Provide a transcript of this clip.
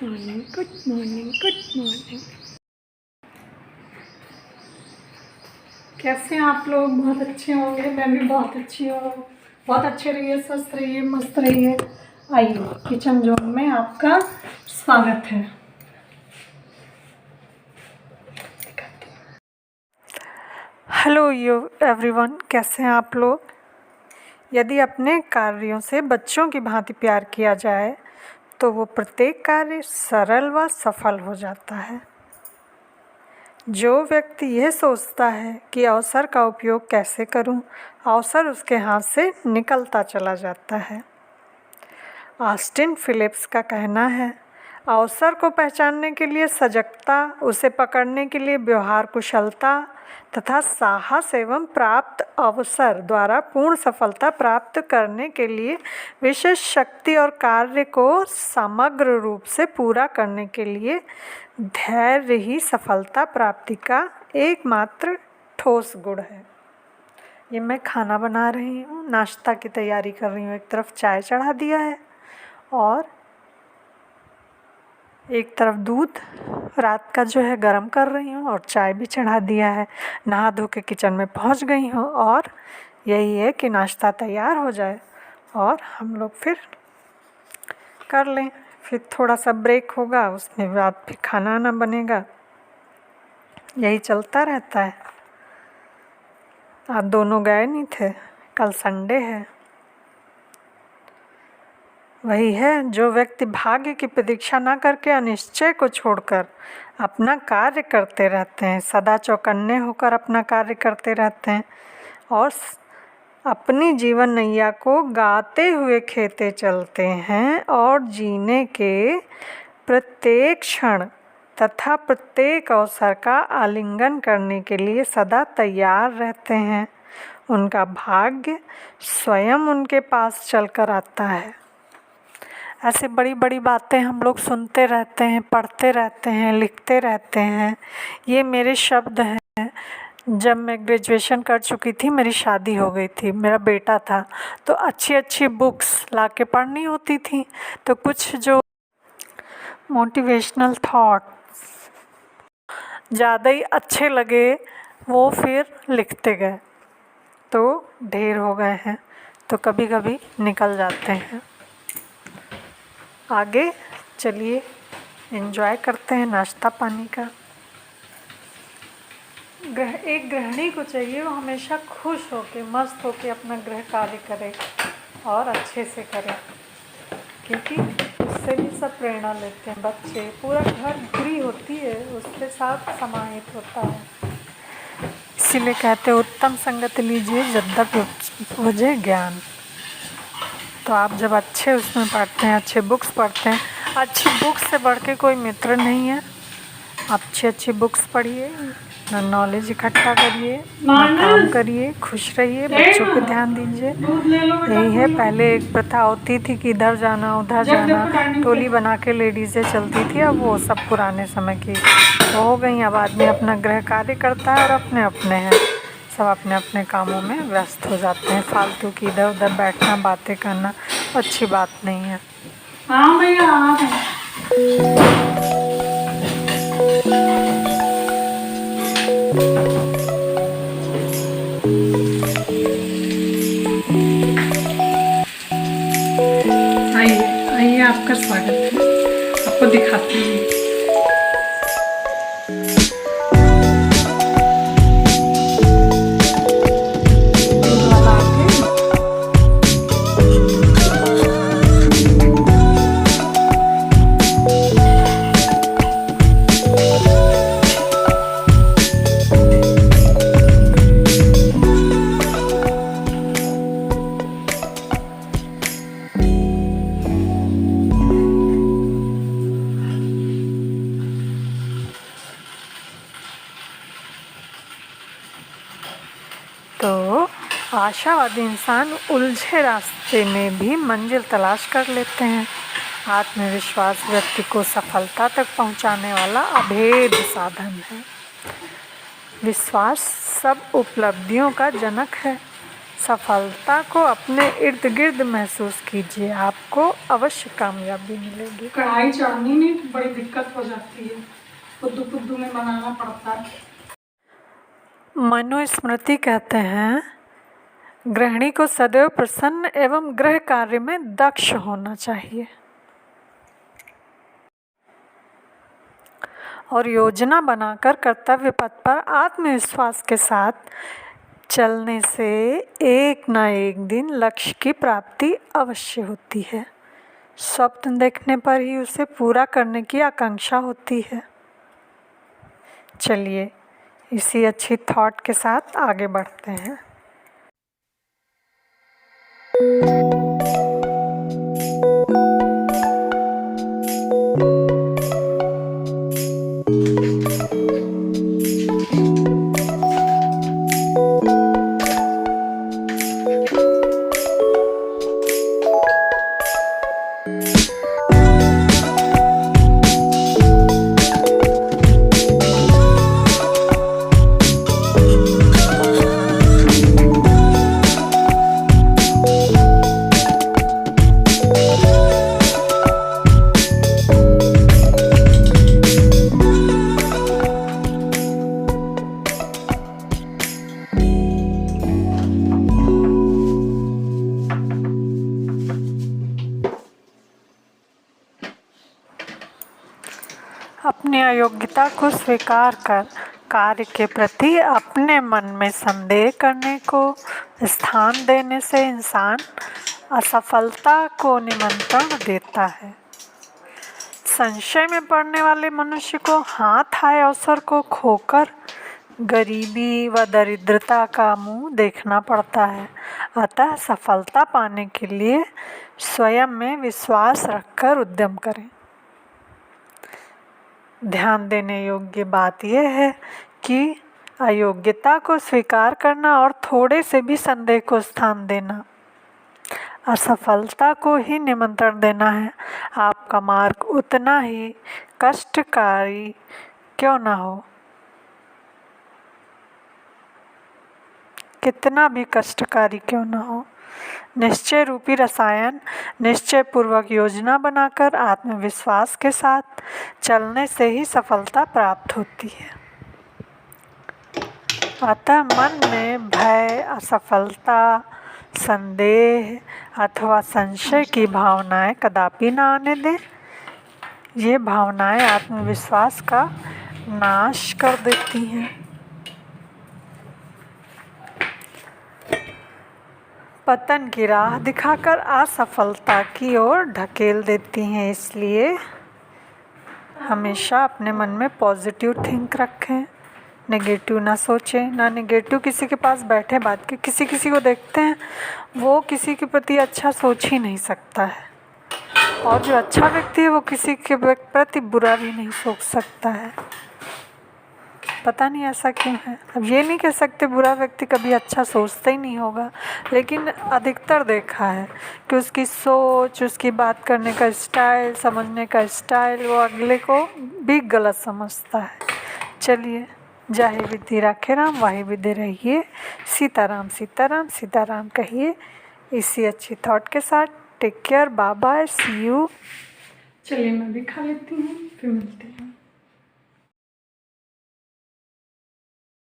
Morning, good morning, good morning. कैसे हैं आप लोग? बहुत अच्छे होंगे। मैं भी बहुत अच्छी हूँ। बहुत अच्छे रहिए, स्वस्थ रहिए, मस्त रहिए। आइए, किचन जोन में आपका स्वागत है। हेलो एवरीवन, कैसे हैं आप लोग? यदि अपने कार्यों से बच्चों की भांति प्यार किया जाए तो वो प्रत्येक कार्य सरल व सफल हो जाता है। जो व्यक्ति यह सोचता है कि अवसर का उपयोग कैसे करूं, अवसर उसके हाथ से निकलता चला जाता है। ऑस्टिन फिलिप्स का कहना है, अवसर को पहचानने के लिए सजगता, उसे पकड़ने के लिए व्यवहार कुशलता तथा साहस एवं प्राप्त अवसर द्वारा पूर्ण सफलता प्राप्त करने के लिए विशेष शक्ति और कार्य को समग्र रूप से पूरा करने के लिए धैर्य ही सफलता प्राप्ति का एकमात्र ठोस गुण है। ये मैं खाना बना रही हूँ, नाश्ता की तैयारी कर रही हूँ। एक तरफ चाय चढ़ा दिया है और एक तरफ दूध रात का जो है गरम कर रही हूँ और चाय भी चढ़ा दिया है। नहा धो के किचन में पहुँच गई हूँ और यही है कि नाश्ता तैयार हो जाए और हम लोग फिर कर लें। फिर थोड़ा सा ब्रेक होगा, उसमें बाद फिर खाना आना बनेगा। यही चलता रहता है। आप दोनों गए नहीं थे, कल संडे है। वही है, जो व्यक्ति भाग्य की प्रतीक्षा न करके अनिश्चय को छोड़कर अपना कार्य करते रहते हैं, सदा चौकन्ने होकर अपना कार्य करते रहते हैं और अपनी जीवन नैया को गाते हुए खेते चलते हैं और जीने के प्रत्येक क्षण तथा प्रत्येक अवसर का आलिंगन करने के लिए सदा तैयार रहते हैं, उनका भाग्य स्वयं उनके पास चलकर आता है। ऐसे बड़ी बड़ी बातें हम लोग सुनते रहते हैं, पढ़ते रहते हैं, लिखते रहते हैं। ये मेरे शब्द हैं। जब मैं ग्रेजुएशन कर चुकी थी, मेरी शादी हो गई थी, मेरा बेटा था, तो अच्छी अच्छी बुक्स ला के पढ़नी होती थी। तो कुछ जो मोटिवेशनल थॉट्स ज़्यादा ही अच्छे लगे वो फिर लिखते गए, तो ढेर हो गए हैं, तो कभी कभी निकल जाते हैं। आगे चलिए एंजॉय करते हैं नाश्ता पानी का। एक गृहिणी को चाहिए वो हमेशा खुश होके, मस्त होके अपना गृह कार्य करे और अच्छे से करे, क्योंकि उससे भी सब प्रेरणा लेते हैं। बच्चे, पूरा घर पूरी होती है, उसके साथ समाहित होता है। इसीलिए कहते हैं उत्तम संगत लीजिए यद्यपि उपजे ज्ञान। तो आप जब अच्छे उसमें पढ़ते हैं, अच्छे बुक्स पढ़ते हैं, अच्छी बुक्स से बढ़ के कोई मित्र नहीं है। आप अच्छी बुक्स पढ़िए, नॉलेज इकट्ठा करिए, काम करिए, खुश रहिए, बच्चों पे ध्यान दीजिए। यही है। पहले एक प्रथा होती थी कि इधर जाना उधर जाना, टोली बना के लेडीज़ें चलती थी। अब वो सब पुराने समय की हो गई। अब आदमी अपना गृह कार्य करता है और अपने अपने हैं, सब अपने अपने कामों में व्यस्त हो जाते हैं। फालतू की इधर उधर बैठना, बातें करना अच्छी बात नहीं है। हाँ भैया, आइए, आपका स्वागत है। आपको दिखाती हूँ। तो आशावादी इंसान उलझे रास्ते में भी मंजिल तलाश कर लेते हैं। आत्मविश्वास व्यक्ति को सफलता तक पहुंचाने वाला अभेद साधन है। विश्वास सब उपलब्धियों का जनक है। सफलता को अपने इर्द गिर्द महसूस कीजिए, आपको अवश्य कामयाबी मिलेगी। कढ़ाई चढ़नी में बड़ी दिक्कत हो जाती है, पुद्दू पुद्दू में बनाना पड़ता है। मनुस्मृति कहते हैं, गृहिणी को सदैव प्रसन्न एवं गृह कार्य में दक्ष होना चाहिए और योजना बनाकर कर्तव्य पथ पर आत्मविश्वास के साथ चलने से एक न एक दिन लक्ष्य की प्राप्ति अवश्य होती है। स्वप्न देखने पर ही उसे पूरा करने की आकांक्षा होती है। चलिए इसी अच्छी थॉट के साथ आगे बढ़ते हैं। अपनी अयोग्यता को स्वीकार कर कार्य के प्रति अपने मन में संदेह करने को स्थान देने से इंसान असफलता को निमंत्रण देता है। संशय में पड़ने वाले मनुष्य को हाथ आए अवसर को खोकर गरीबी व दरिद्रता का मुंह देखना पड़ता है। अतः सफलता पाने के लिए स्वयं में विश्वास रखकर उद्यम करें। ध्यान देने योग्य बात यह है कि अयोग्यता को स्वीकार करना और थोड़े से भी संदेह को स्थान देना असफलता को ही निमंत्रण देना है। आपका मार्ग उतना ही कष्टकारी क्यों ना हो, कितना भी कष्टकारी क्यों ना हो, निश्चय रूपी रसायन निश्चय पूर्वक योजना बनाकर आत्मविश्वास के साथ चलने से ही सफलता प्राप्त होती है। अतः मन में भय, असफलता, संदेह अथवा संशय की भावनाएं कदापि ना आने दें। ये भावनाएं आत्मविश्वास का नाश कर देती हैं। पतन की राह दिखाकर असफलता की ओर ढकेल देती हैं। इसलिए हमेशा अपने मन में पॉजिटिव थिंक रखें, नेगेटिव ना सोचें। ना नेगेटिव किसी के पास बैठे बात के, किसी को देखते हैं वो किसी के प्रति अच्छा सोच ही नहीं सकता है, और जो अच्छा व्यक्ति है वो किसी के प्रति बुरा भी नहीं सोच सकता है। पता नहीं ऐसा क्यों है। अब ये नहीं कह सकते बुरा व्यक्ति कभी अच्छा सोचता ही नहीं होगा, लेकिन अधिकतर देखा है कि उसकी सोच, उसकी बात करने का स्टाइल, समझने का स्टाइल वो अगले को भी गलत समझता है। चलिए, जाहे विधि राखे राम, वाहे विधि रहिए। सीताराम सीताराम सीताराम कहिए। इसी अच्छी थॉट के साथ take care, bye bye, see you. चलिए मैं भी खा लेती हूँ, फिर मिलते हैं।